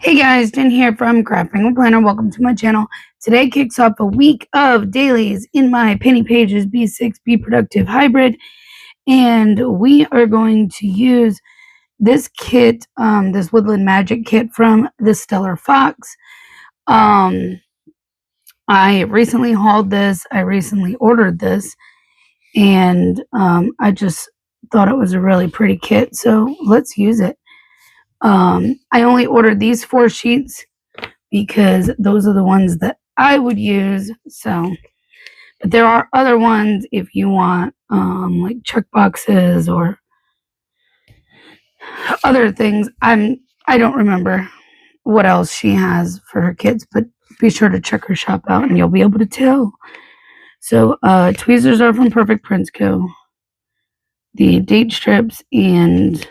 Hey guys, Jen here from Cheerful Planner. Welcome to my channel. Today kicks off a week of dailies in my Penny Pages B6 Be Productive Hybrid, and we are going to use this kit, this Woodland Magic kit from the Stellar Fox. I recently hauled this. I recently ordered this, and I just thought it was a really pretty kit, so let's use it. I only ordered these 4 sheets because those are the ones that I would use. So, but there are other ones if you want, like check boxes or other things. I don't remember what else she has for her kids, but be sure to check her shop out and you'll be able to tell. So, tweezers are from Perfect Prints Co. The date strips and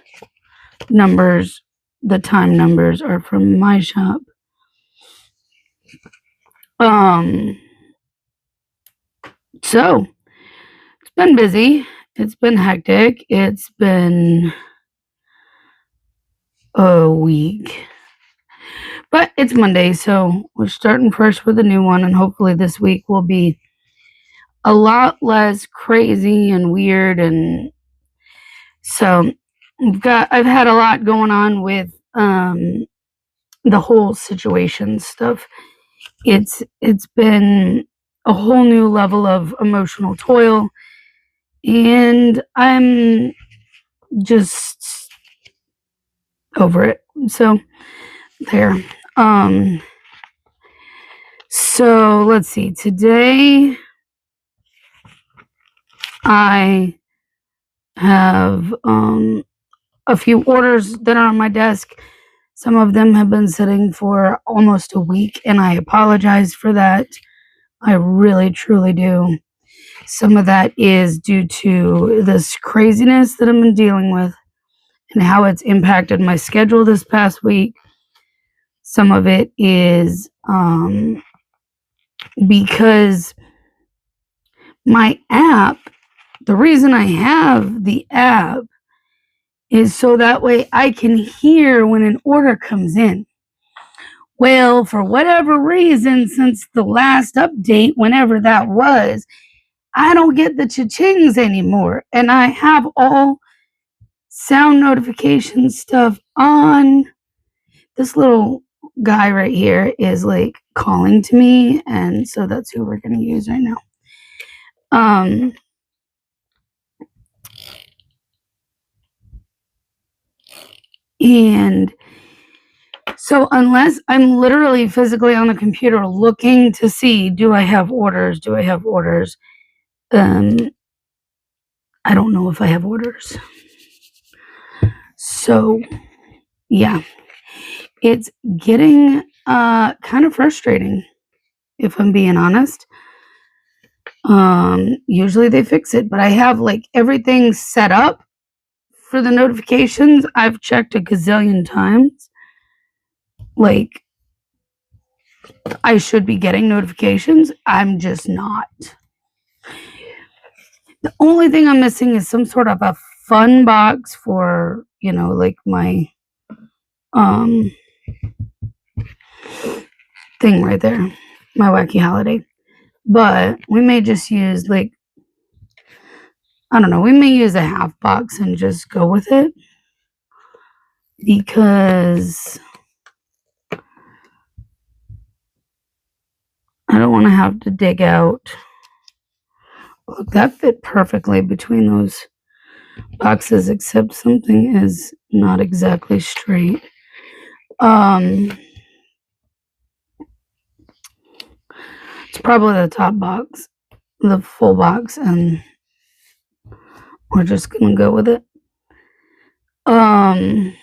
numbers, the time numbers are from my shop. So it's been busy. It's been hectic. It's been a week. But it's Monday, so we're starting fresh with a new one, and hopefully this week will be a lot less crazy and weird. And so I've had a lot going on with the whole situation stuff. It's been a whole new level of emotional toil, and I'm just over it. So there. So let's see. Today I have a few orders that are on my desk. Some of them have been sitting for almost a week, and I apologize for that. I really, truly do. Some of that is due to this craziness that I've been dealing with and how it's impacted my schedule this past week. Some of it is because my app, the reason I have the app is so that way I can hear when an order comes in. Well, for whatever reason, since the last update, whenever that was, I don't get the cha-chings anymore. And I have all sound notification stuff on. This little guy right here is like calling to me, and so that's who we're going to use right now. And so unless I'm literally physically on the computer looking to see, do I have orders? I don't know if I have orders. So yeah, it's getting kind of frustrating, if I'm being honest. Usually they fix it, but I have like everything set up for the notifications. I've checked a gazillion times. Like, I should be getting notifications. I'm just not. The only thing I'm missing is some sort of a fun box for, like my thing right there, my wacky holiday. But we may just use we may use a half box and just go with it, because I don't want to have to dig out. Look, that fit perfectly between those boxes, except something is not exactly straight. It's probably the top box, the full box, and we're just gonna go with it. I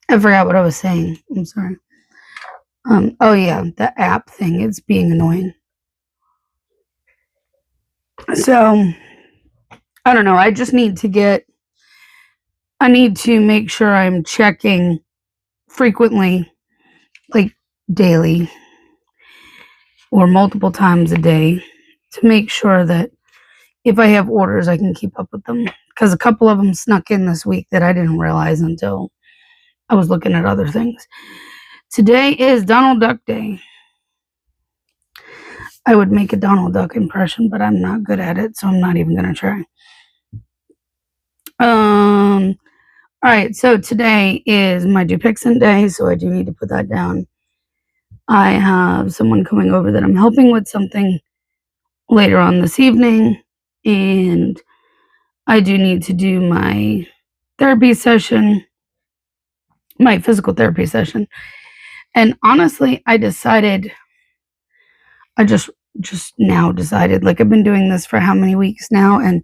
forgot what I was saying. I'm sorry. Oh yeah, the app thing, it's being annoying. So, I don't know. I need to make sure I'm checking frequently, like daily or multiple times a day, to make sure that if I have orders, I can keep up with them. because a couple of them snuck in this week that I didn't realize until I was looking at other things. Today is Donald Duck Day. I would make a Donald Duck impression, but I'm not good at it, so I'm not even going to try. All right, so today is my Dupixent day, so I do need to put that down. I have someone coming over that I'm helping with something later on this evening, and I do need to do my therapy session, my physical therapy session. And honestly, I just now decided, like, I've been doing this for how many weeks now, and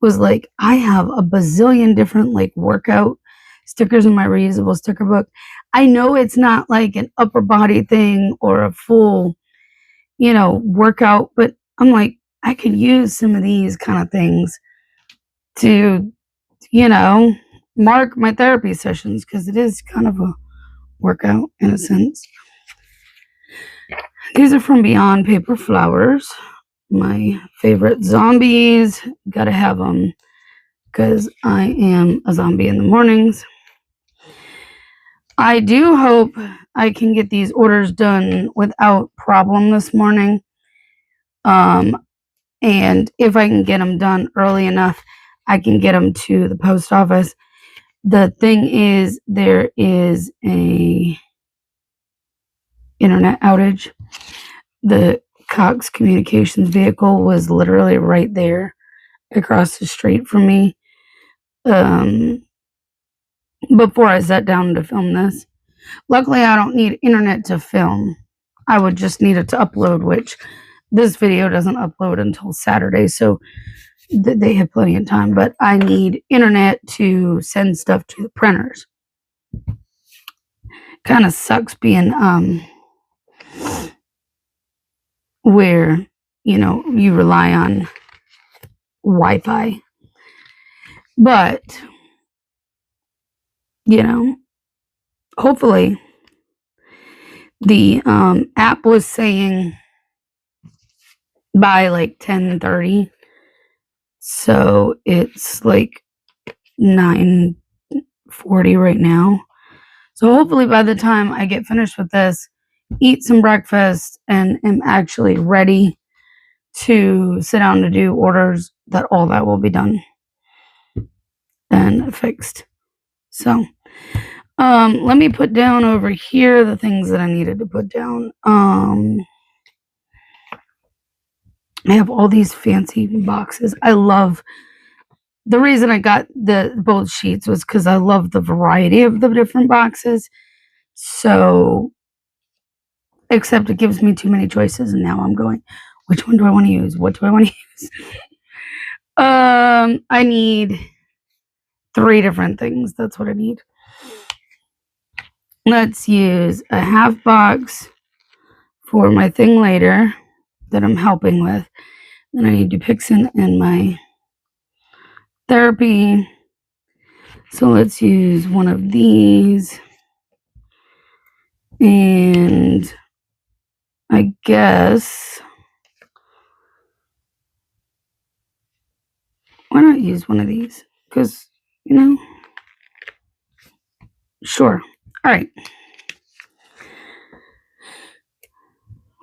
was like, I have a bazillion different like workout stickers in my reusable sticker book. I know it's not like an upper body thing or a full, workout, but I'm like, I could use some of these kind of things to, mark my therapy sessions, because it is kind of a workout in a sense. These are from Beyond Paper Flowers. My favorite zombies. Gotta have them because I am a zombie in the mornings. I do hope I can get these orders done without problem this morning. And if I can get them done early enough, I can get them to the post office. The thing is, there is a internet outage. The Cox Communications vehicle was literally right there across the street from me before I sat down to film this. Luckily, I don't need internet to film. I would just need it to upload, which this video doesn't upload until Saturday, so they have plenty of time. But I need internet to send stuff to the printers. Kind of sucks being where you rely on Wi-Fi, but hopefully the app was saying by like 10:30, so it's like 9:40 right now. So hopefully by the time I get finished with this, eat some breakfast, and am actually ready to sit down to do orders, that all that will be done and fixed. So let me put down over here the things that I needed to put down. I have all these fancy boxes. I love, the reason I got both sheets was because I love the variety of the different boxes. So, except it gives me too many choices, and now I'm going, which one do I want to use? What do I want to use? I need 3 different things. That's what I need. Let's use a half box for my thing later that I'm helping with. Then I need Dupixent and my therapy. So let's use one of these. And I guess, why not use one of these? Because, sure. All right.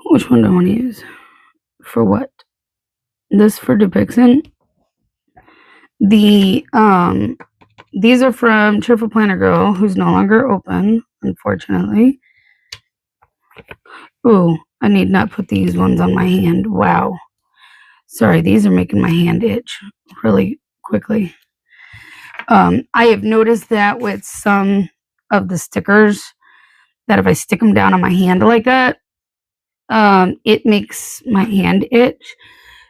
Which one do I want to use? For what? This for Dupixent. These are from Cheerful Planner Girl, who's no longer open, unfortunately. Ooh, I need not put these ones on my hand. Wow. Sorry, these are making my hand itch really quickly. I have noticed that with some of the stickers, that if I stick them down on my hand like that, it makes my hand itch.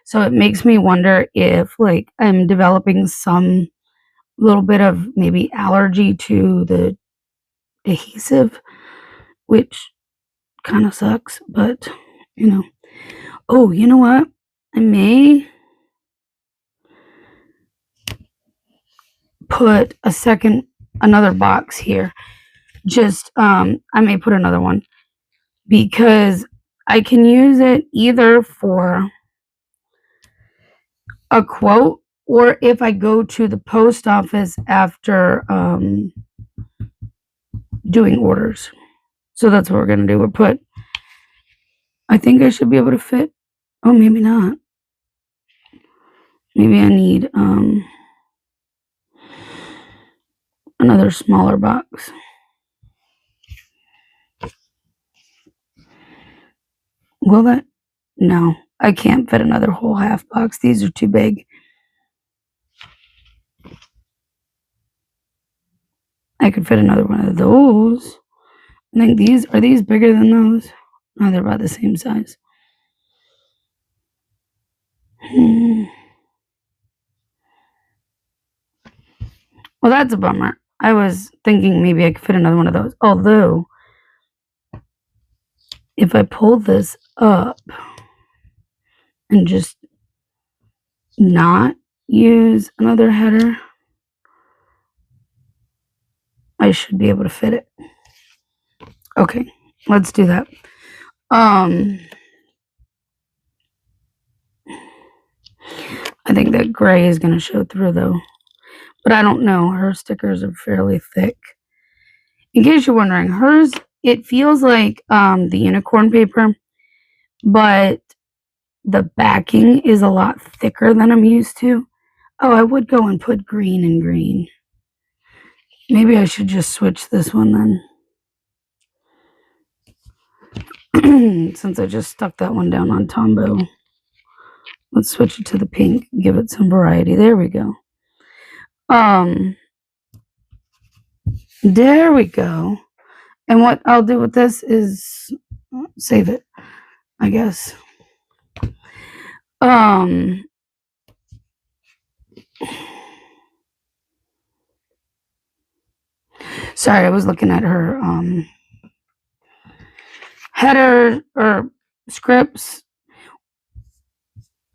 So it makes me wonder if like I'm developing some little bit of maybe allergy to the adhesive, which kind of sucks, but oh, you know what? I may put another box here. Just, I may put another one because I can use it either for a quote or if I go to the post office after doing orders. So that's what we're going to do. I think I should be able to fit. Oh, maybe not. Maybe I need another smaller box. Will that? No, I can't fit another whole half box. These are too big. I could fit another one of those. I think are these bigger than those? No, they're about the same size. Well, that's a bummer. I was thinking maybe I could fit another one of those. Although, if I pull this up and just not use another header, I should be able to fit it. Okay, let's do that. I think that gray is going to show through though, but I don't know. Her stickers are fairly thick. In case you're wondering, hers, it feels like the unicorn paper, but the backing is a lot thicker than I'm used to. Oh, I would go and put green and green. Maybe I should just switch this one then. Since I just stuck that one down on Tombow. Let's switch it to the pink, give it some variety. There we go. There we go. And what I'll do with this is save it, I guess. Sorry, I was looking at her header or scripts.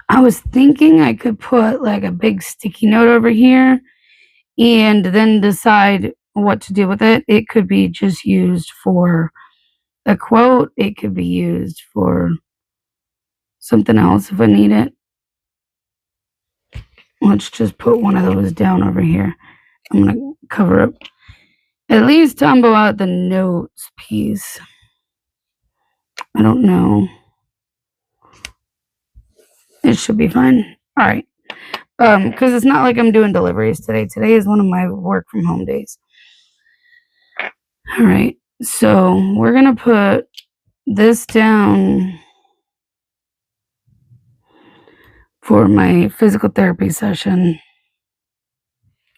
I was thinking I could put like a big sticky note over here and then decide what to do with it. It could be just used for a quote. It could be used for something else if I need it. Let's just put one of those down over here. I'm going to cover up, at least tumble out the notes piece. I don't know. It should be fine. All right. Because it's not like I'm doing deliveries today. Today is one of my work from home days. All right. So we're going to put this down for my physical therapy session.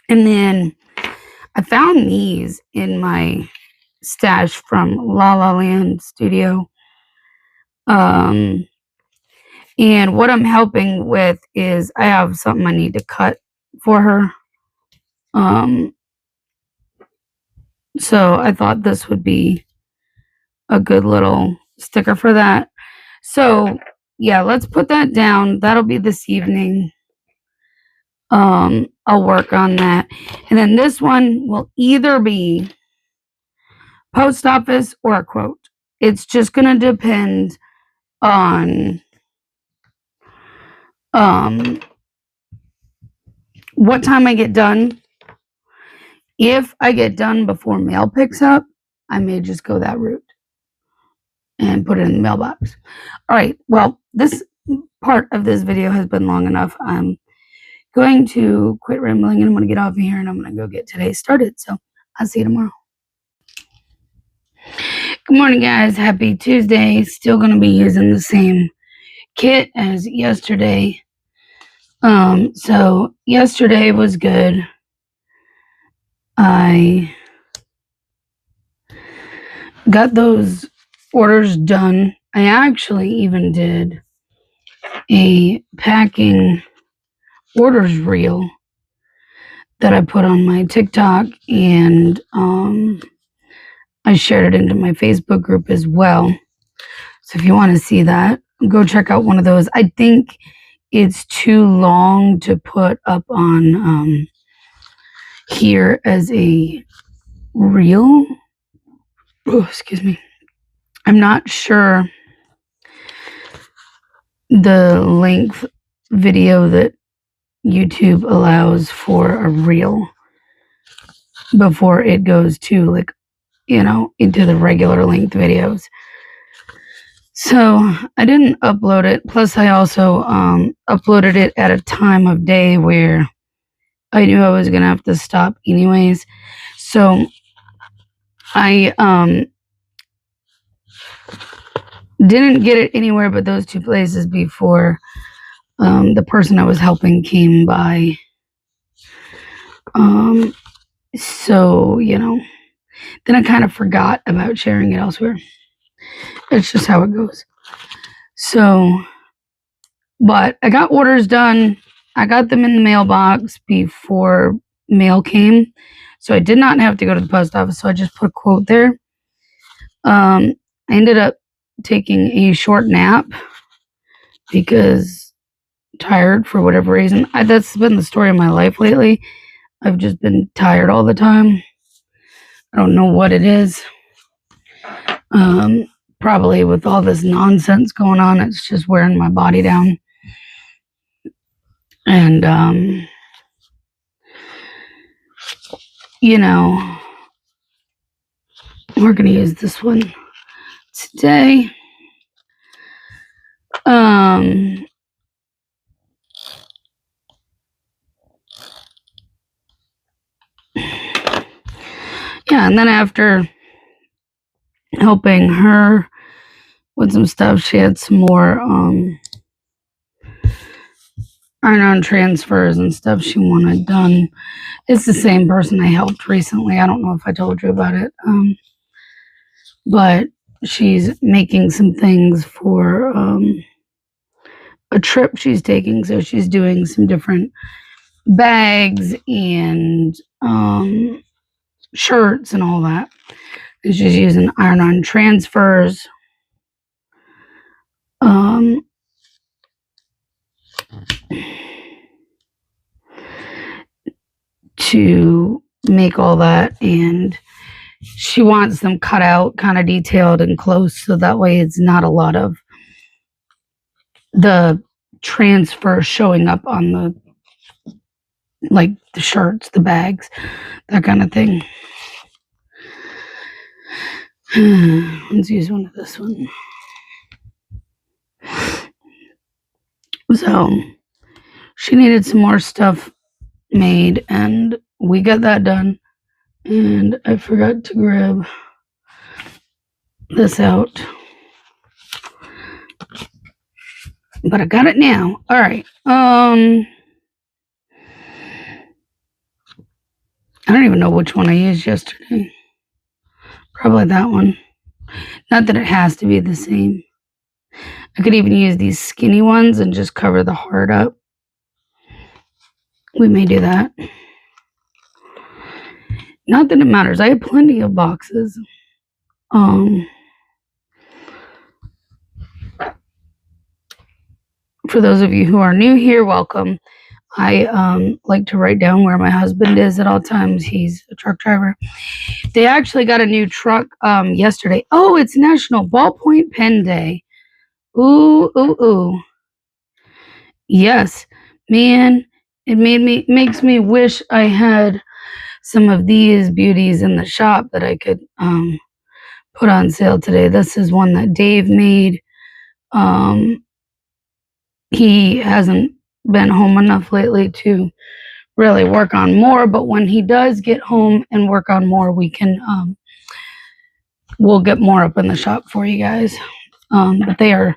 And then I found these in my stash from La La Land Studio. And what I'm helping with is I have something I need to cut for her. So I thought this would be a good little sticker for that. So yeah, let's put that down. That'll be this evening. I'll work on that. And then this one will either be post office or a quote. It's just going to depend on what time I get done. If I get done before mail picks up, I may just go that route and put it in the mailbox. All right. Well, this part of this video has been long enough. I'm going to quit rambling and I'm going to get off of here and I'm going to go get today started. So I'll see you tomorrow. Good morning, guys. Happy Tuesday. Still going to be using the same kit as yesterday. So yesterday was good. I got those orders done. I actually even did a packing orders reel that I put on my TikTok, and I shared it into my Facebook group as well. So if you want to see that, go check out one of those. I think it's too long to put up on here as a reel. Oh, excuse me. I'm not sure the length video that YouTube allows for a reel before it goes to, like, into the regular length videos. So I didn't upload it. Plus, I also uploaded it at a time of day where I knew I was gonna have to stop anyways. So I didn't get it anywhere but those two places before the person I was helping came by. So, then I kind of forgot about sharing it elsewhere. It's just how it goes. So, but I got orders done. I got them in the mailbox before mail came. So I did not have to go to the post office. So I just put a quote there. I ended up taking a short nap because tired for whatever reason. That's been the story of my life lately. I've just been tired all the time. I don't know what it is. Probably with all this nonsense going on, it's just wearing my body down. And, we're going to use this one today. Yeah, and then after helping her with some stuff, she had some more iron-on transfers and stuff she wanted done. It's the same person I helped recently. I don't know if I told you about it. But she's making some things for a trip she's taking. So she's doing some different bags and shirts and all that. And she's using iron-on transfers. To make all that, and she wants them cut out kind of detailed and close so that way it's not a lot of the transfer showing up on the shirts, the bags, that kind of thing. Let's use one of this one. So she needed some more stuff made, and we got that done. And I forgot to grab this out, but I got it now. All right. I don't even know which one I used yesterday. Probably that one. Not that it has to be the same. I could even use these skinny ones and just cover the heart up. We may do that. Not that it matters. I have plenty of boxes. For those of you who are new here, welcome. I like to write down where my husband is at all times. He's a truck driver. They actually got a new truck yesterday. Oh, it's National Ballpoint Pen Day. Ooh, ooh, ooh. Yes, man, it makes me wish I had some of these beauties in the shop that I could put on sale today. This is one that Dave made. He hasn't been home enough lately to really work on more, but when he does get home and work on more, we'll get more up in the shop for you guys. But they are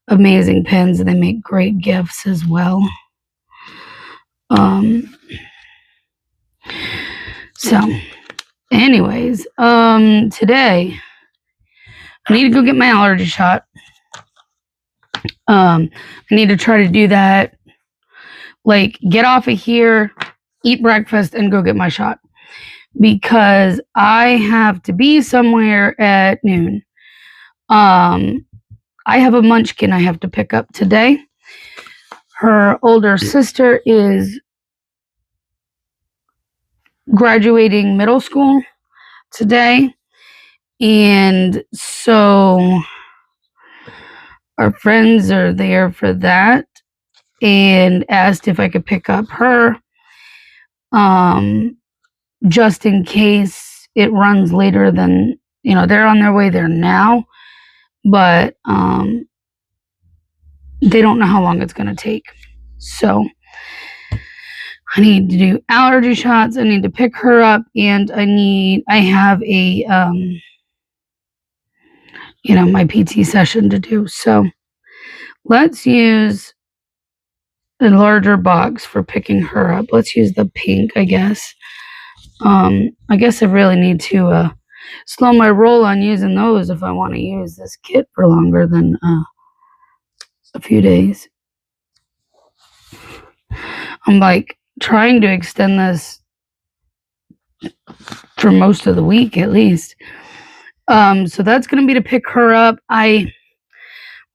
amazing pens, and they make great gifts as well. So anyways, today I need to go get my allergy shot. I need to try to do that, like get off of here, eat breakfast, and go get my shot, because I have to be somewhere at noon. I have a munchkin I have to pick up today. Her older sister is graduating middle school today, and so our friends are there for that. and asked if I could pick up her, just in case it runs later than, they're on their way there now, but they don't know how long it's going to take. So I need to do allergy shots. I need to pick her up, and I have a, my PT session to do. So let's use a larger box for picking her up. Let's use the pink, I guess. I guess I really need to slow my roll on using those if I want to use this kit for longer than a few days. I'm like trying to extend this for most of the week at least. So that's going to be to pick her up. I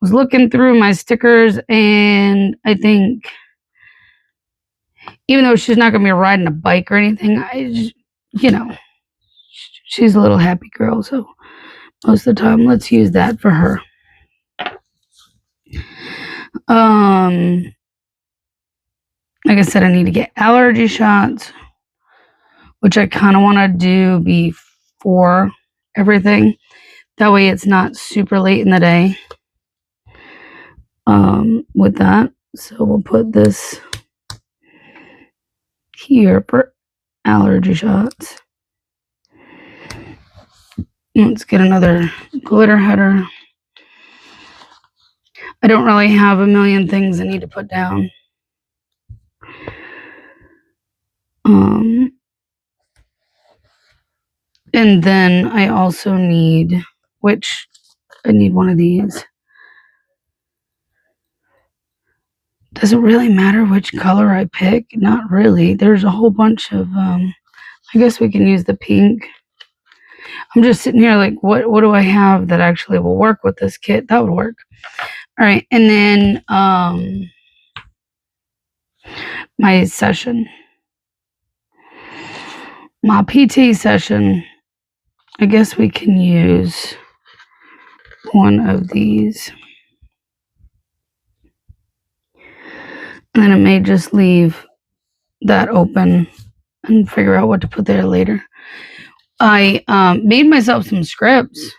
was looking through my stickers, and I think even though she's not going to be riding a bike or anything, she's a little happy girl. So most of the time, let's use that for her. Like I said, I need to get allergy shots, which I kind of want to do before everything. That way it's not super late in the day with that. So we'll put this here for allergy shots. Let's get another glitter header. I don't really have a million things I need to put down. And then I also need, I need one of these. Does it really matter which color I pick? Not really. There's a whole bunch of, I guess we can use the pink. I'm just sitting here like, what do I have that actually will work with this kit? That would work. All right. And then my session. My PT session, I guess we can use one of these. And then I may just leave that open and figure out what to put there later. I made myself some scripts.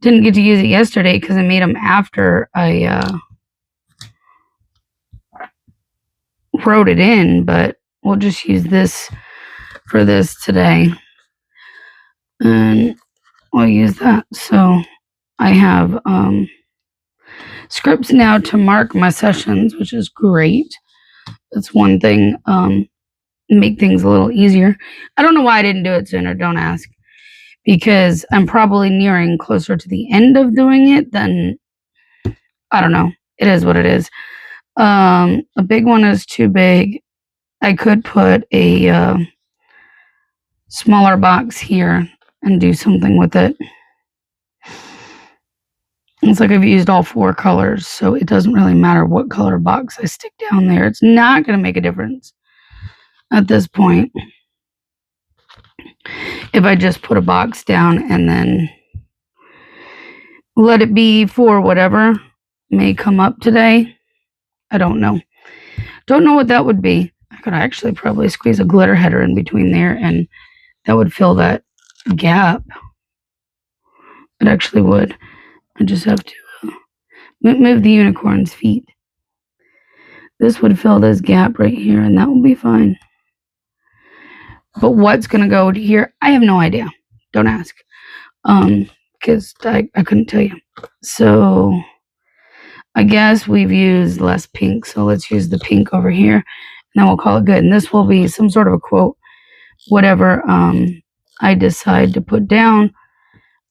Didn't get to use it yesterday because I made them after I wrote it in, but we'll just use this for this today. And we'll use that. So I have scripts now to mark my sessions, which is great. That's one thing. Make things a little easier. I don't know why I didn't do it sooner. Don't ask. Because I'm probably nearing closer to the end of doing it than, I don't know. It is what it is. A big one is too big. I could put a smaller box here and do something with it. It's like I've used all 4 colors, so it doesn't really matter what color box I stick down there. It's not going to make a difference at this point. If I just put a box down and then let it be for whatever may come up today. I don't know. Don't know what that would be. I could actually probably squeeze a glitter header in between there, and that would fill that gap. It actually would. I just have to move the unicorn's feet. This would fill this gap right here, and that will be fine. But what's going to go to here, I have no idea. Don't ask. Because I couldn't tell you. So I guess we've used less pink, so let's use the pink over here, and then we'll call it good. And this will be some sort of a quote, whatever I decide to put down.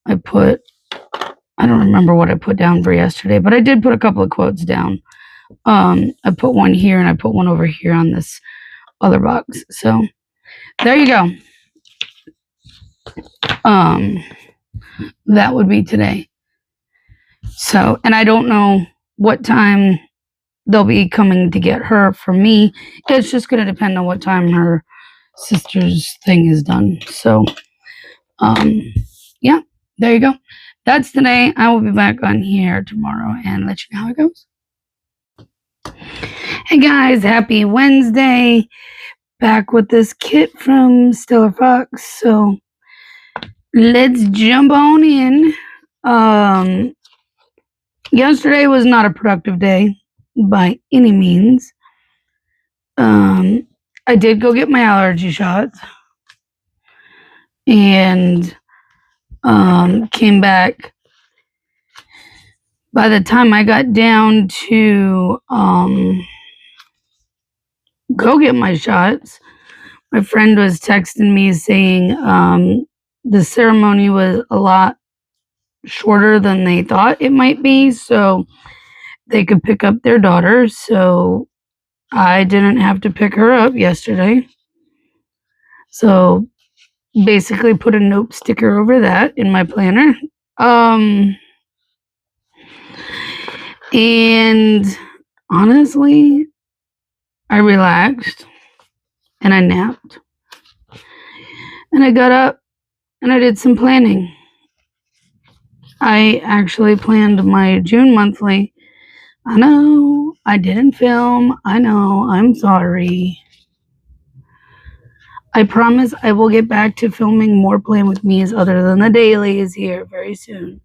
I don't remember what I put down for yesterday, but I did put a couple of quotes down. I put one here, and I put one over here on this other box. So there you go. That would be today. So, and I don't know what time they'll be coming to get her from me. It's just going to depend on what time her sister's thing is done. So, yeah, there you go. That's today. I will be back on here tomorrow and let you know how it goes. Hey guys, happy Wednesday. Back with this kit from Stellar Fox. So let's jump on in. Yesterday was not a productive day by any means. I did go get my allergy shots and came back. By the time I got down to go get my shots, my friend was texting me saying the ceremony was a lot shorter than they thought it might be, so they could pick up their daughter. So I didn't have to pick her up yesterday. So basically put a note sticker over that in my planner. And honestly, I relaxed and I napped. And I got up and I did some planning. I actually planned my June monthly. I know I didn't film. I know, I'm sorry. I promise I will get back to filming more Plan With Me's other than the dailies here very soon.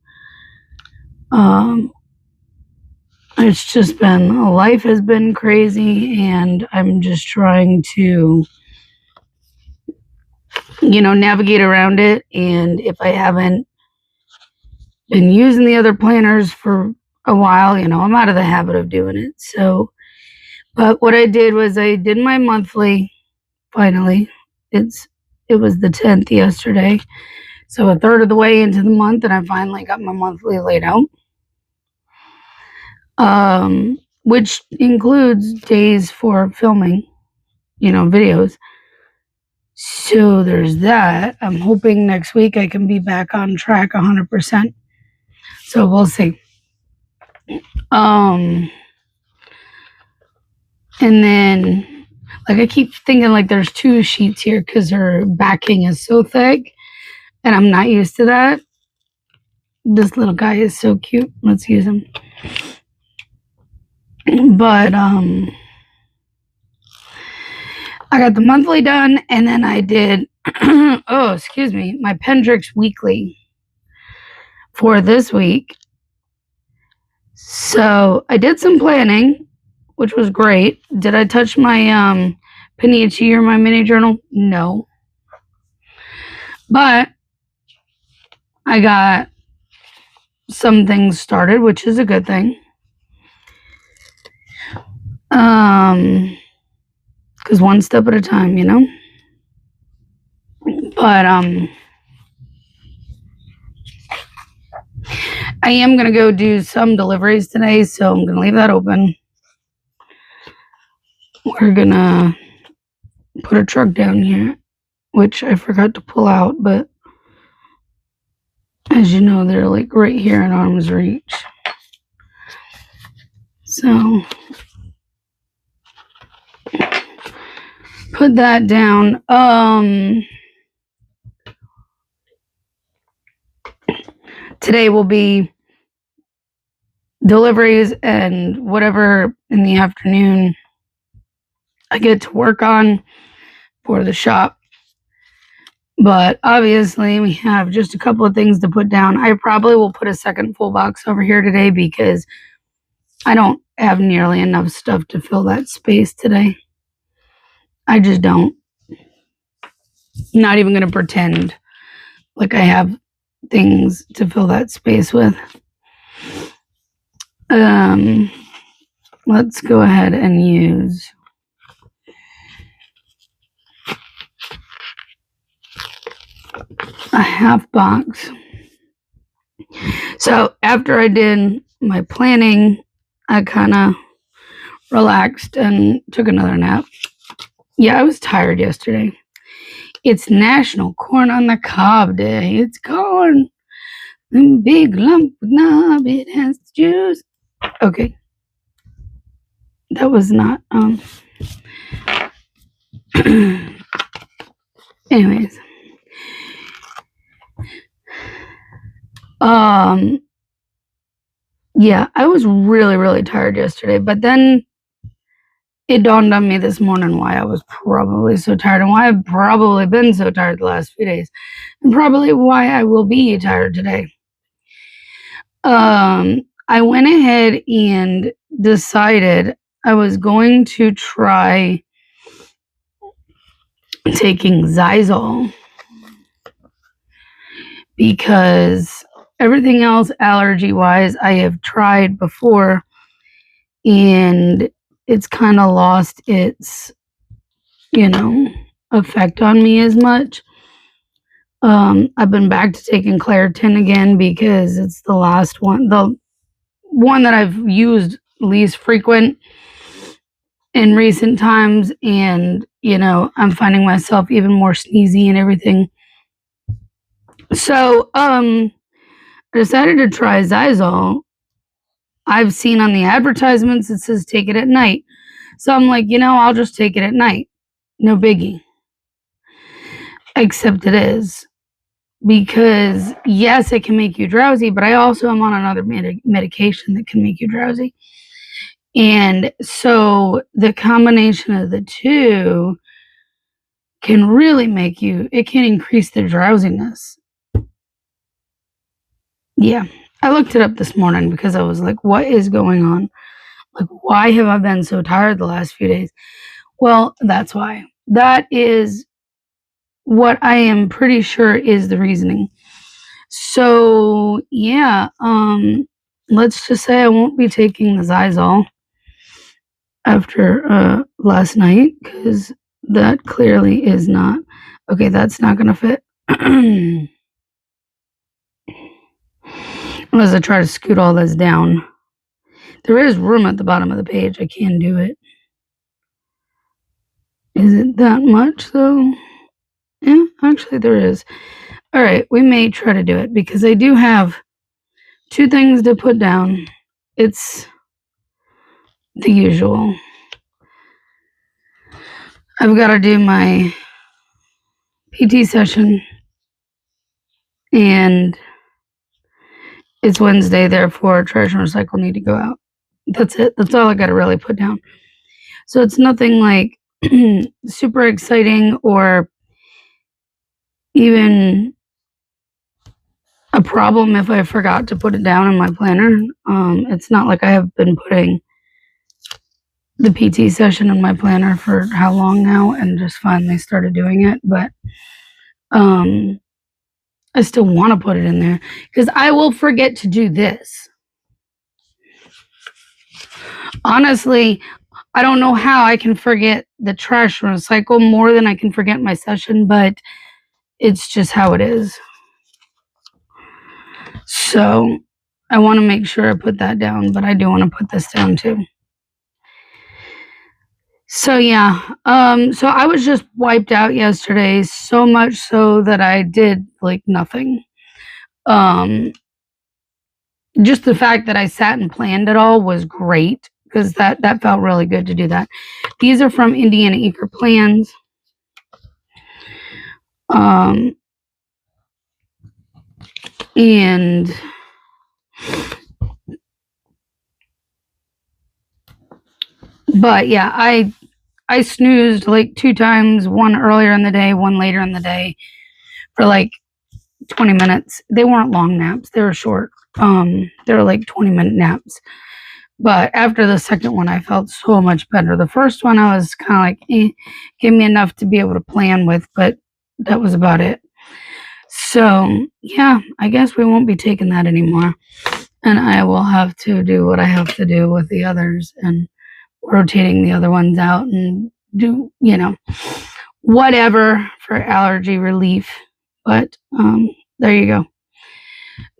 It's just been, life has been crazy, and I'm just trying to, navigate around it. And if I haven't been using the other planners for a while, I'm out of the habit of doing it. So, but what I did was I did my monthly, finally. It was the 10th yesterday. So a third of the way into the month, and I finally got my monthly laid out. Which includes days for filming, videos. So there's that. I'm hoping next week I can be back on track 100%. So we'll see. And then, I keep thinking there's two sheets here because her backing is so thick, and I'm not used to that. This little guy is so cute. Let's use him. But I got the monthly done, and then I did my Pendrix weekly for this week. So I did some planning, which was great. Did I touch my Panichi or my mini journal? No. But I got some things started, which is a good thing. Because one step at a time, But I am going to go do some deliveries today, so I'm going to leave that open. We're going to put a truck down here, which I forgot to pull out, but as you know, they're right here in arm's reach. So put that down. Today will be deliveries and whatever in the afternoon I get to work on for the shop. But obviously we have just a couple of things to put down. I probably will put a second full box over here today because I don't have nearly enough stuff to fill that space today. I just don't. Not even going to pretend like I have things to fill that space with. Let's go ahead and use a half box. So after I did my planning, I kind of relaxed and took another nap. Yeah, I was tired yesterday. It's National Corn on the Cob Day. It's corn. Big lump of knob, it has juice. Okay. That was not, anyways. Yeah, I was really, really tired yesterday, but then it dawned on me this morning why I was probably so tired and why I've probably been so tired the last few days, and probably why I will be tired today. I went ahead and decided I was going to try taking Zysol because everything else allergy wise I have tried before and it's kind of lost its, effect on me as much. I've been back to taking Claritin again because it's the last one, the one that I've used least frequent in recent times, and I'm finding myself even more sneezy and everything. So I decided to try Zysol. I've seen on the advertisements it says take it at night, so I'm like, I'll just take it at night, no biggie. Except it is, because yes, it can make you drowsy, but I also am on another medication that can make you drowsy, and so the combination of the two can really it can increase the drowsiness. Yeah, I looked it up this morning because I was like, what is going on? Like, why have I been so tired the last few days? Well, that's why. That is what I am pretty sure is the reasoning. So, yeah, let's just say I won't be taking the Zysol after last night because that clearly is not. Okay, that's not going to fit. As I try to scoot all this down. There is room at the bottom of the page. I can do it. Is it that much, though? Yeah, actually there is. All right, we may try to do it because I do have two things to put down. It's the usual. I've got to do my PT session, and it's Wednesday, therefore trash and recycle need to go out. That's it. That's all I got to really put down. So it's nothing like super exciting or even a problem if I forgot to put it down in my planner. It's not like I have been putting the PT session in my planner for how long now and just finally started doing it, but I still want to put it in there because I will forget to do this. Honestly, I don't know how I can forget the trash recycle more than I can forget my session, but it's just how it is. So I want to make sure I put that down, but I do want to put this down too. So yeah, so I was just wiped out yesterday, so much so that I did like nothing. Just the fact that I sat and planned it all was great because that felt really good to do that. These are from Indiana Acre Plans. And but yeah, I snoozed like 2 times, one earlier in the day, one later in the day for like 20 minutes. They weren't long naps, they were short. They were like 20-minute naps. But after the second one, I felt so much better. The first one, I was kind of like, gave me enough to be able to plan with, but that was about it. So, yeah, I guess we won't be taking that anymore. And I will have to do what I have to do with the others and rotating the other ones out and do, whatever for allergy relief. But there you go.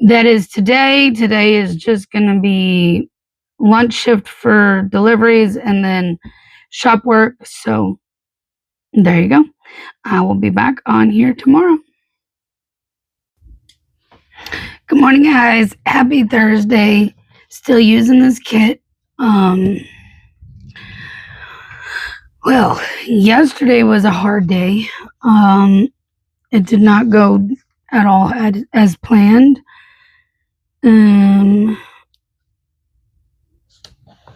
That is today. Today is just going to be lunch shift for deliveries and then shop work. So there you go. I will be back on here tomorrow. Good morning, guys. Happy Thursday. Still using this kit. Well, yesterday was a hard day. It did not go at all as planned.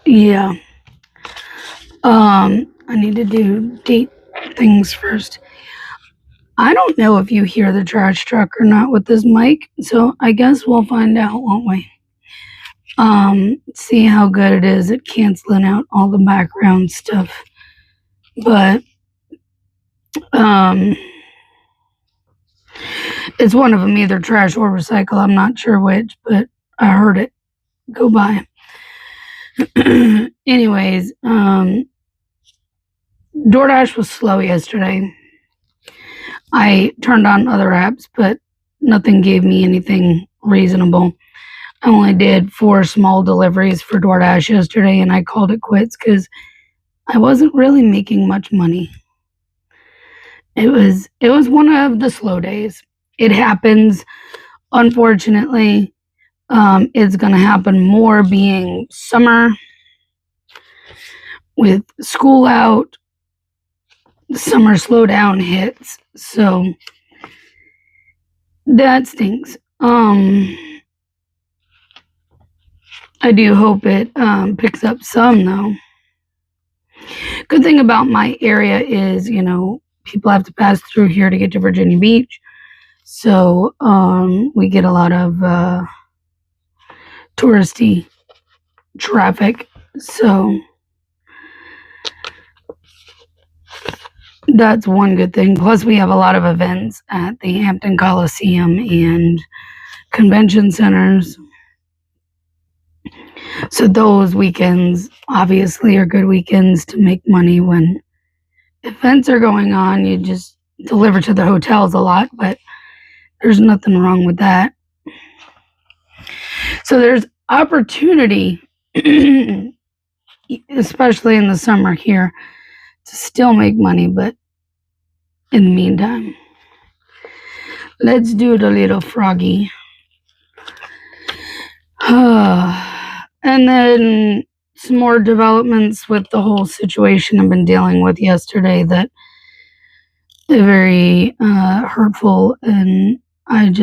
Yeah. I need to do date things first. I don't know if you hear the trash truck or not with this mic, so I guess we'll find out, won't we? See how good it is at canceling out all the background stuff. But it's one of them, either trash or recycle. I'm not sure which, but I heard it go by. Anyways, DoorDash was slow yesterday. I turned on other apps, but nothing gave me anything reasonable. I only did 4 small deliveries for DoorDash yesterday, and I called it quits because I wasn't really making much money. It was one of the slow days. It happens. Unfortunately, it's going to happen more being summer with school out. The summer slowdown hits, so that stinks. I do hope it picks up some, though. Good thing about my area is, people have to pass through here to get to Virginia Beach. So we get a lot of touristy traffic. So that's one good thing. Plus, we have a lot of events at the Hampton Coliseum and convention centers. So those weekends obviously are good weekends to make money. When events are going on, you just deliver to the hotels a lot, but there's nothing wrong with that. So there's opportunity, especially in the summer here, to still make money, but in the meantime, let's do the little froggy. And then some more developments with the whole situation I've been dealing with yesterday that are very hurtful, and I'm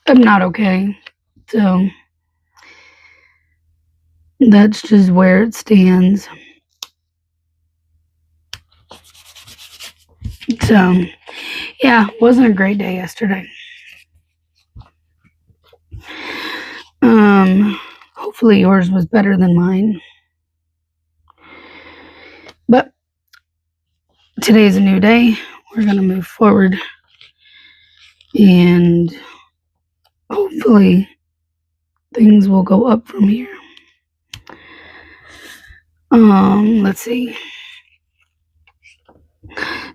not okay. So that's just where it stands. So yeah, wasn't a great day yesterday. Hopefully yours was better than mine. But today's a new day. We're going to move forward, and hopefully things will go up from here. Let's see.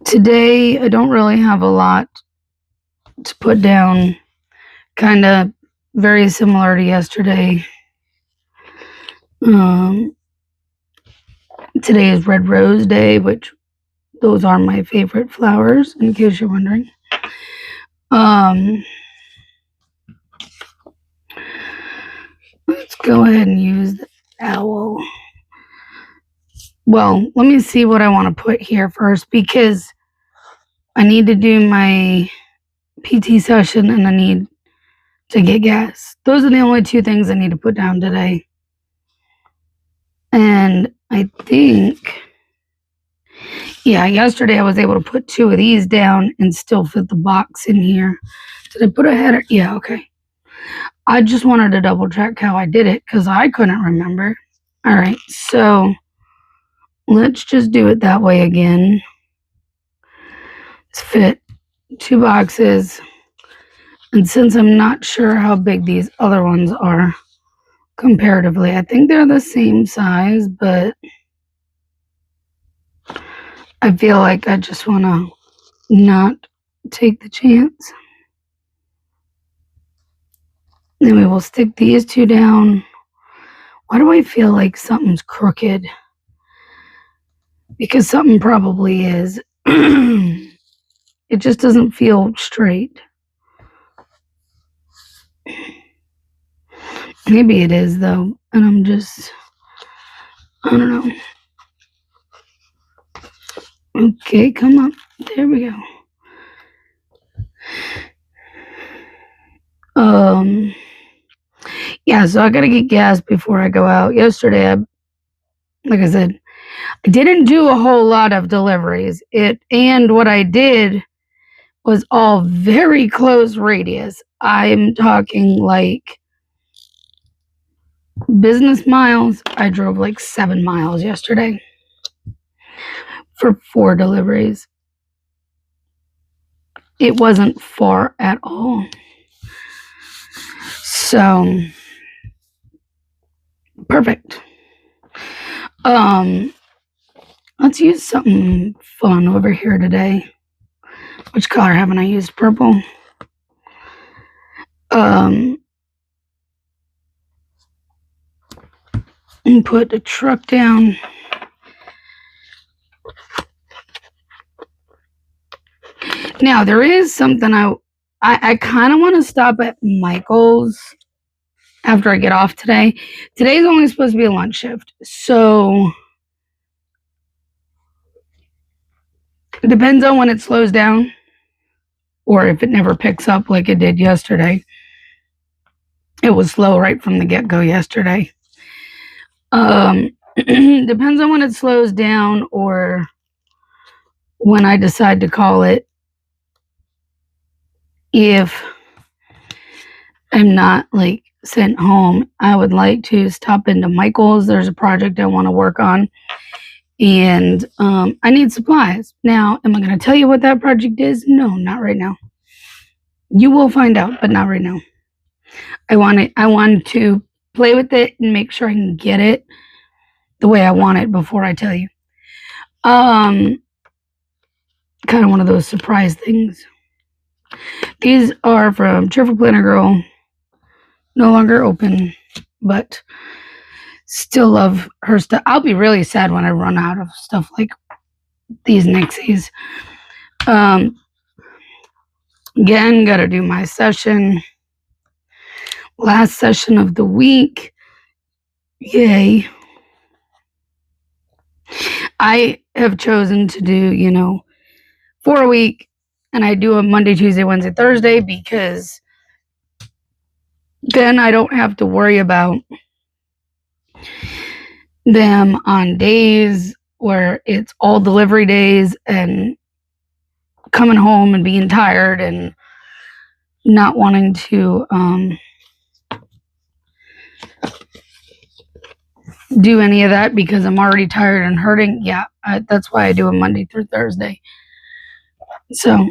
Today, I don't really have a lot to put down. Kind of very similar to yesterday. Today is Red Rose Day, which those are my favorite flowers, in case you're wondering. Let's go ahead and use the owl. Well, let me see what I want to put here first, because I need to do my PT session and I need to get gas. Those are the only 2 things I need to put down today. And I think, yesterday I was able to put 2 of these down and still fit the box in here. Did I put a header? Yeah, okay. I just wanted to double check how I did it because I couldn't remember. All right, so let's just do it that way again. Let's fit 2 boxes. And since I'm not sure how big these other ones are comparatively, I think they're the same size, but I feel like I just want to not take the chance. Then we will stick these 2 down. Why do I feel like something's crooked? Because something probably is. It just doesn't feel straight. Maybe it is, though, and I don't know. Okay, come on. There we go. Yeah, so I gotta get gas before I go out. Yesterday, like I said, I didn't do a whole lot of deliveries. And what I did was all very close radius. I'm talking like business miles. I drove like 7 miles yesterday for 4 deliveries. It wasn't far at all. So, perfect. Let's use something fun over here today. Which color haven't I used? Purple. And put the truck down. Now there is something I kind of want to stop at Michael's after I get off today. Today's only supposed to be a lunch shift, so it depends on when it slows down or if it never picks up like it did yesterday. It was slow right from the get-go yesterday. Depends on when it slows down or when I decide to call it. If I'm not like sent home, I would like to stop into Michael's. There's a project I want to work on, and I need supplies. Now, am I going to tell you what that project is? No, not right now. You will find out, but not right now. I want to play with it and make sure I can get it the way I want it before I tell you. Kind of one of those surprise things. These are from Cheerful Planner Girl. No longer open, but still love her stuff. I'll be really sad when I run out of stuff like these Nixies. Again, gotta do my session. Last session of the week. Yay. I have chosen to do, 4 a week, and I do a Monday, Tuesday, Wednesday, Thursday, because then I don't have to worry about them on days where it's all delivery days and coming home and being tired and not wanting to do any of that because I'm already tired and hurting. Yeah, that's why I do a Monday through Thursday. So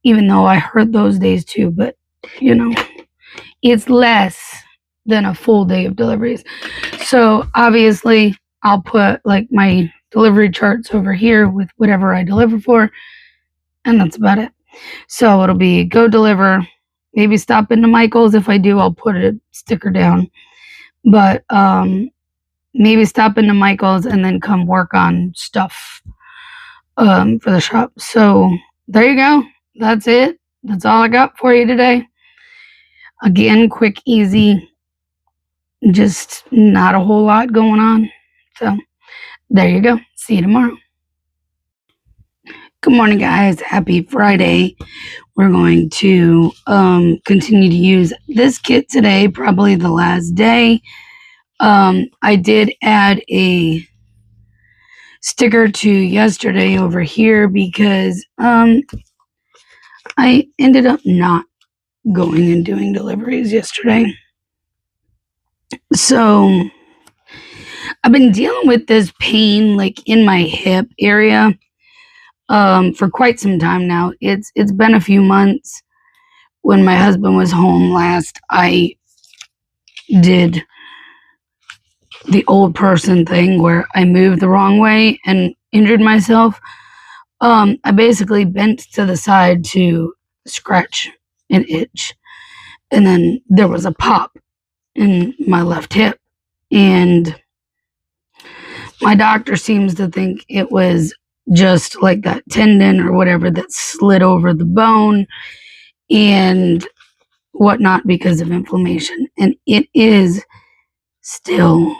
even though I hurt those days too, but it's less than a full day of deliveries. So obviously I'll put like my delivery charts over here with whatever I deliver for, and that's about it. So it'll be go deliver, maybe stop into Michael's. If I do, I'll put a sticker down, but maybe stop into Michael's and then come work on stuff for the shop. So there you go. That's it. That's all I got for you today. Again, quick, easy, just not a whole lot going on. So there you go. See you tomorrow. Good morning, guys. Happy Friday. We're going to continue to use this kit today, probably the last day. I did add a sticker to yesterday over here because I ended up not going and doing deliveries yesterday. So I've been dealing with this pain like in my hip area for quite some time now. It's been a few months. When my husband was home last, I did the old person thing where I moved the wrong way and injured myself. I basically bent to the side to scratch an itch, and then there was a pop in my left hip, and my doctor seems to think it was just like that tendon or whatever that slid over the bone and whatnot because of inflammation, and it is still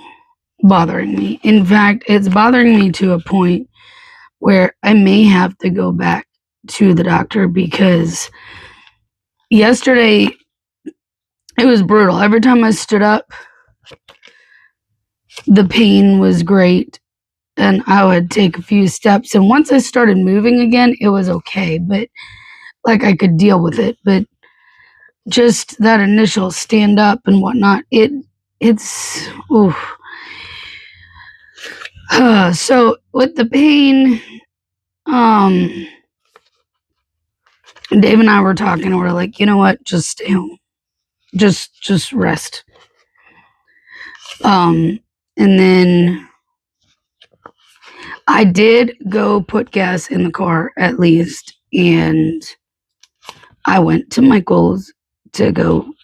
bothering me. In fact, it's bothering me to a point where I may have to go back to the doctor because yesterday It was brutal. Every time I stood up, the pain was great, and I would take a few steps. And once I started moving again, it was okay, but like I could deal with it. But just that initial stand up and whatnot, it's oof. So with the pain, Dave and I were talking, and we're like, you know what? Just stay home. Just rest. And then I did go put gas in the car at least, and I went to Michael's to go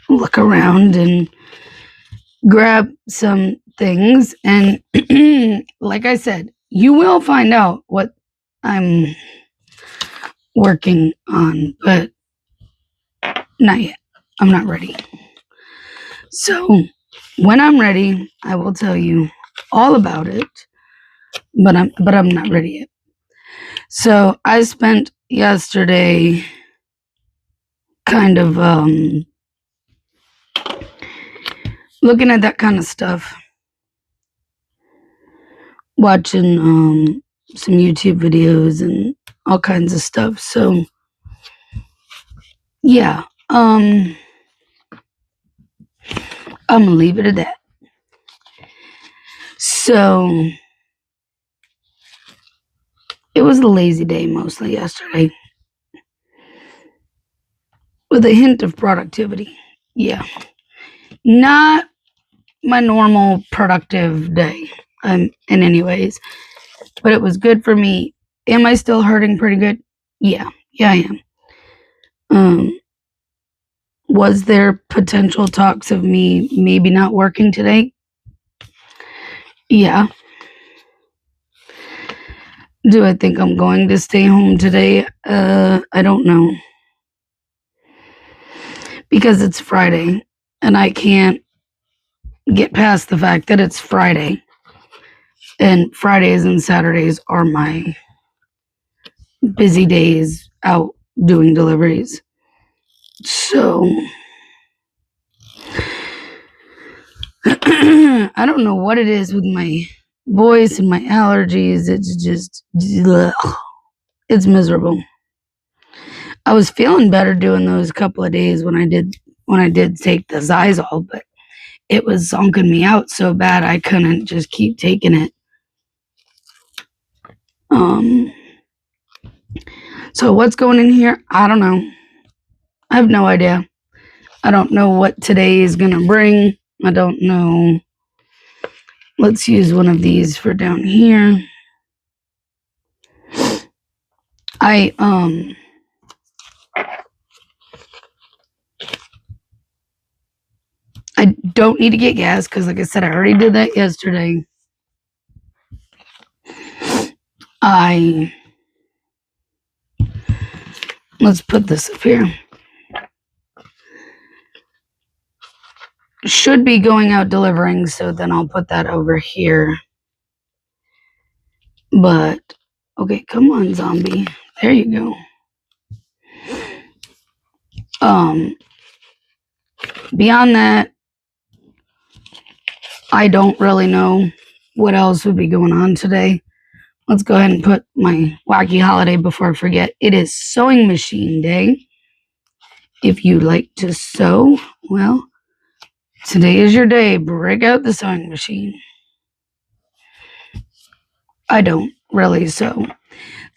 look around and grab some things. And like I said, you will find out what I'm working on, but not yet. I'm not ready. So when I'm ready, I will tell you all about it, but I'm not ready yet. So I spent yesterday kind of looking at that kind of stuff, watching some YouTube videos and all kinds of stuff. So yeah, I'm gonna leave it at that. So it was a lazy day mostly yesterday, with a hint of productivity. Yeah, not my normal productive day in any ways, but it was good for me. Am I still hurting pretty good? Yeah, I am. Was there potential talks of me maybe not working today? Yeah. Do I think I'm going to stay home today? I don't know. Because it's Friday, and I can't get past the fact that it's Friday. And Fridays and Saturdays are my busy days out doing deliveries. So I don't know what it is with my voice and my allergies. It's just, it's miserable. I was feeling better doing those couple of days when I did take the Zysol, but it was zonking me out so bad I couldn't just keep taking it. So what's going in here? I don't know. I have no idea. I don't know what today is gonna bring. I don't know. Let's use one of these for down here. I don't need to get gas because, like I said, I already did that yesterday. Let's put this up here. Should be going out delivering, so then I'll put that over here. But okay, come on, zombie. There you go. Beyond that, I don't really know what else would be going on today. Let's go ahead and put my wacky holiday before I forget. It is sewing machine day. If you like to sew, well, today is your day. Break out the sewing machine. I don't really sew.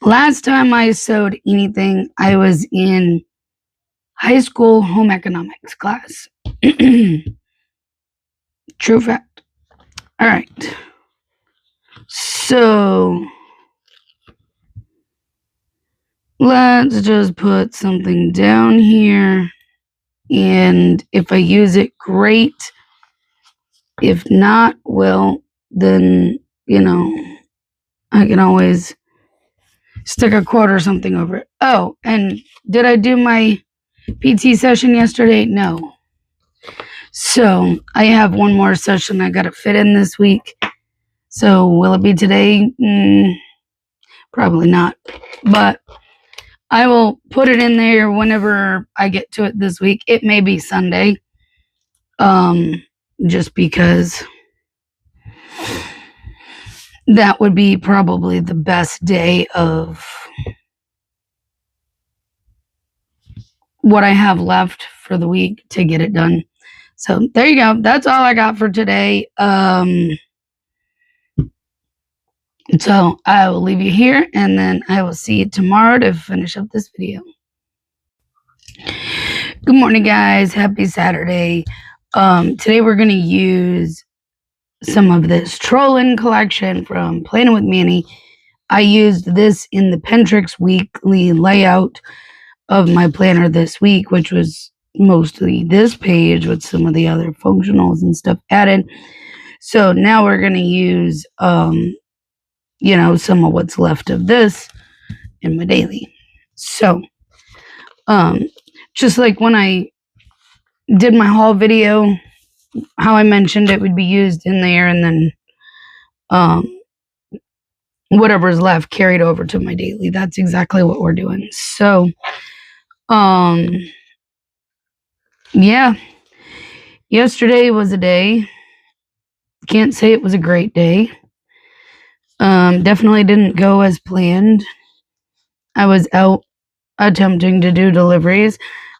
Last time I sewed anything, I was in high school home economics class. True fact. All right. So let's just put something down here. And if I use it, great. If not, well, then, I can always stick a quote or something over it. Oh, and did I do my PT session yesterday? No. So I have one more session I got to fit in this week. So will it be today? Probably not. But I will put it in there whenever I get to it this week. It may be Sunday. Just because that would be probably the best day of what I have left for the week to get it done. So there you go. That's all I got for today. So I will leave you here, and then I will see you tomorrow to finish up this video. Good morning, guys. Happy Saturday. Today we're going to use some of this Trollin collection from Planning with Manny. I used this in the Pentrix weekly layout of my planner this week, which was mostly this page with some of the other functionals and stuff added. So now we're going to use, some of what's left of this in my daily. So, just like when I did my haul video, how I mentioned it would be used in there, and then, whatever's left carried over to my daily. That's exactly what we're doing. So, yeah, yesterday was a day. Can't say it was a great day. Definitely didn't go as planned. I was out attempting to do deliveries,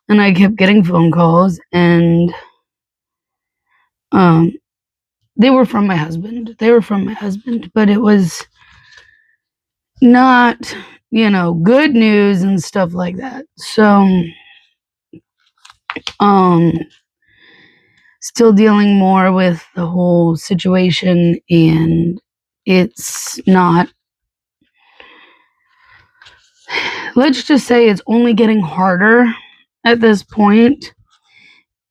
and I kept getting phone calls, and they were from my husband. But it was not, good news and stuff like that. So, still dealing more with the whole situation, and it's not, let's just say it's only getting harder at this point,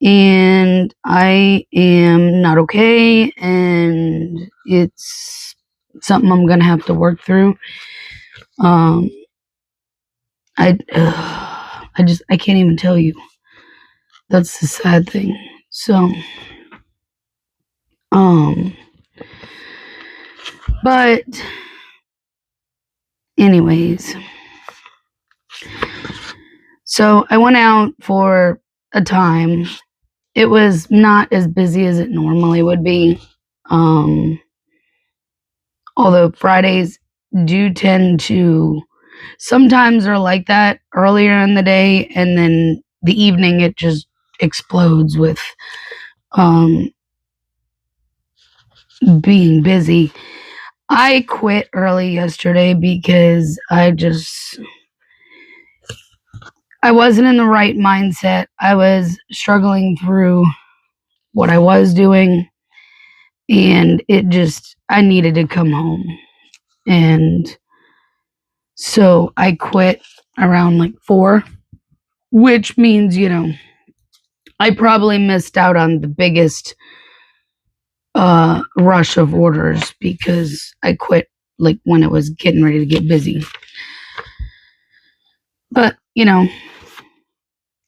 and I am not okay, and it's something I'm gonna have to work through. I can't even tell you. That's the sad thing. So, but anyways, so I went out for a time. It was not as busy as it normally would be. Although Fridays do tend to sometimes are like that earlier in the day, and then the evening it just explodes with being busy. I quit early yesterday because I wasn't in the right mindset. I was struggling through what I was doing, and I needed to come home. And so I quit around like 4, which means, I probably missed out on the biggest rush of orders because I quit like when it was getting ready to get busy. But,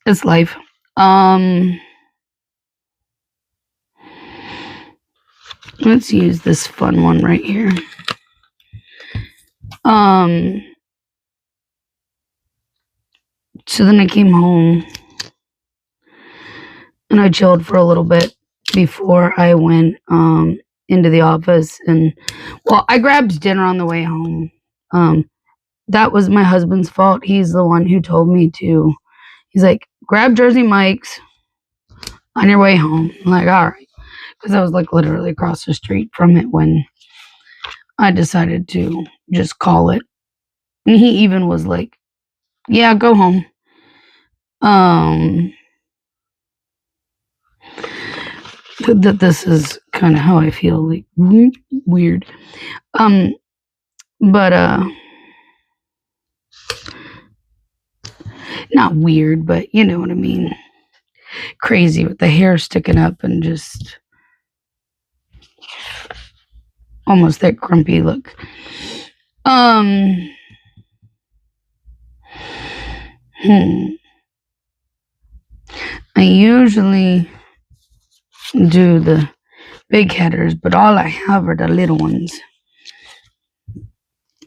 it's life. Let's use this fun one right here. So then I came home and I chilled for a little bit before I went into the office, and I grabbed dinner on the way home. That was my husband's fault. He's the one who told me to. He's like, grab Jersey Mike's on your way home. I'm like, all right, because I was like literally across the street from it when I decided to just call it. And he even was like, yeah, go home. That this is kind of how I feel, like weird. But not weird, but you know what I mean. Crazy with the hair sticking up and just almost that grumpy look. I usually do the big headers, but all I have are the little ones.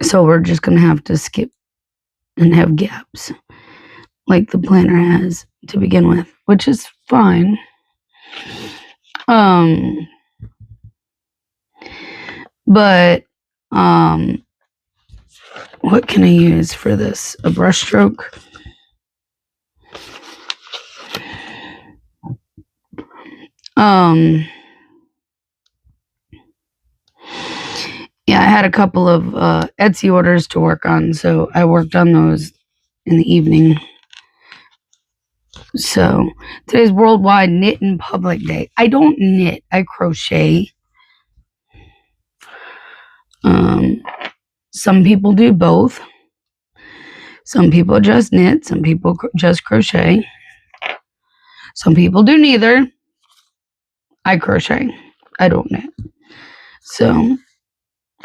So we're just gonna have to skip and have gaps like the planner has to begin with, which is fine. But what can I use for this? A brush stroke. Yeah, I had a couple of Etsy orders to work on, so I worked on those in the evening. So today's Worldwide Knit in Public Day. I don't knit, I crochet. Some people do both. Some people just knit, some people just crochet. Some people do neither. I crochet. I don't knit. So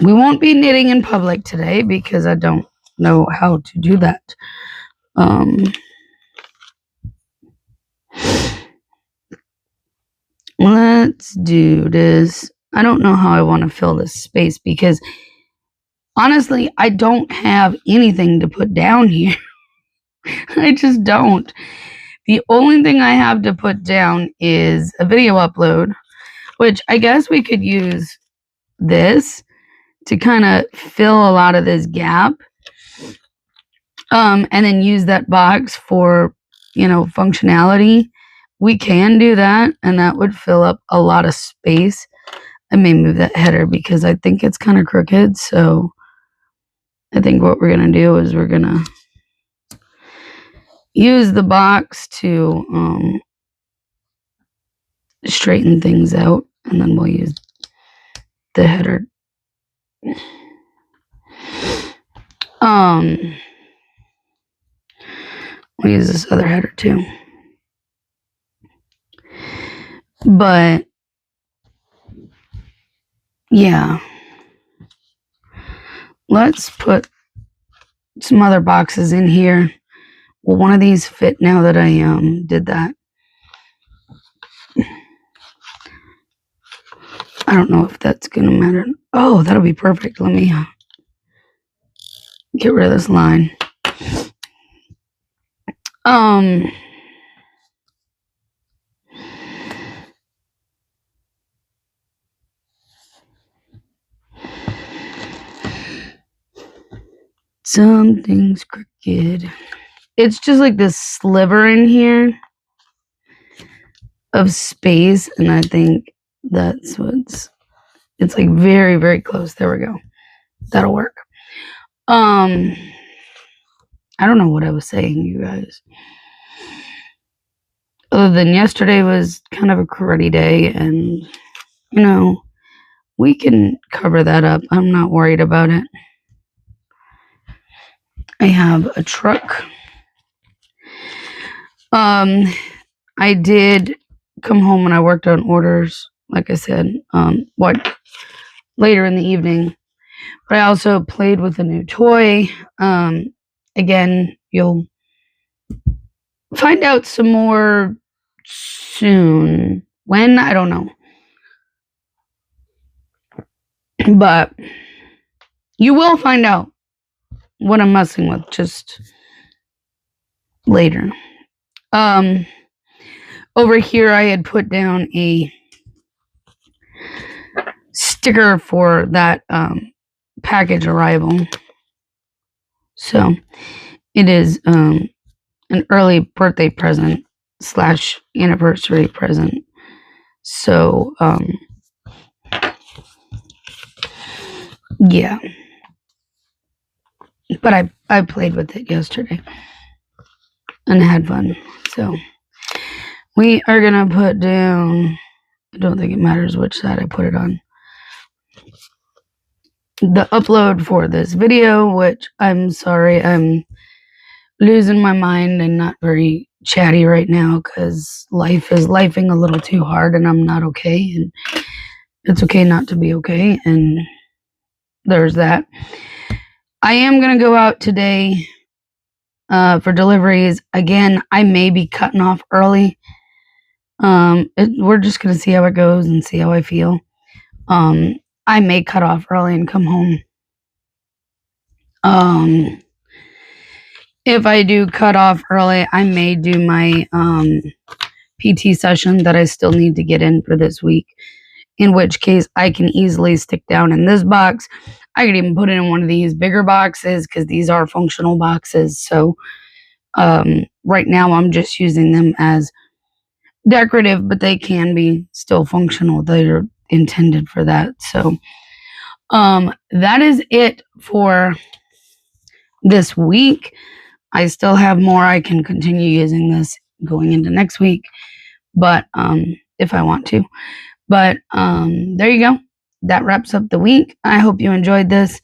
we won't be knitting in public today because I don't know how to do that. Let's do this. I don't know how I want to fill this space because honestly, I don't have anything to put down here. I just don't. The only thing I have to put down is a video upload, which I guess we could use this to kind of fill a lot of this gap. And then use that box for, functionality. We can do that, and that would fill up a lot of space. I may move that header because I think it's kind of crooked. So I think what we're going to do is we're going to use the box to straighten things out, and then we'll use the header. We'll use this other header too. But yeah, let's put some other boxes in here. Will one of these fit now that I did that? I don't know if that's gonna matter. Oh, that'll be perfect. Let me get rid of this line. Something's crooked. It's just like this sliver in here of space, and I think that's it's like very, very close. There we go. That'll work. I don't know what I was saying, you guys. Other than yesterday was kind of a cruddy day, and we can cover that up. I'm not worried about it. I have a truck. I did come home and I worked on orders, like I said, later in the evening. But I also played with a new toy. Again, you'll find out some more soon. When? I don't know. But you will find out what I'm messing with just later. Over here I had put down a sticker for that package arrival. So it is an early birthday present / anniversary present. So yeah. But I played with it yesterday and had fun. So we are gonna put down, I don't think it matters which side I put it on, the upload for this video, which I'm sorry, I'm losing my mind and not very chatty right now because life is lifing a little too hard and I'm not okay, and it's okay not to be okay, and there's that. I am gonna go out today for deliveries. Again, I may be cutting off early. We're just gonna see how it goes and see how I feel. I may cut off early and come home. if I do cut off early, I may do my PT session that I still need to get in for this week, in which case I can easily stick down in this box. I could even put it in one of these bigger boxes because these are functional boxes. So right now I'm just using them as decorative, but they can be still functional. They're intended for that. So that is it for this week. I still have more. I can continue using this going into next week, but if I want to. But there you go. That wraps up the week. I hope you enjoyed this.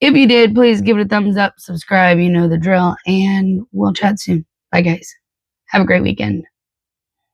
If you did, please give it a thumbs up, subscribe, you know the drill, and we'll chat soon. Bye, guys. Have a great weekend.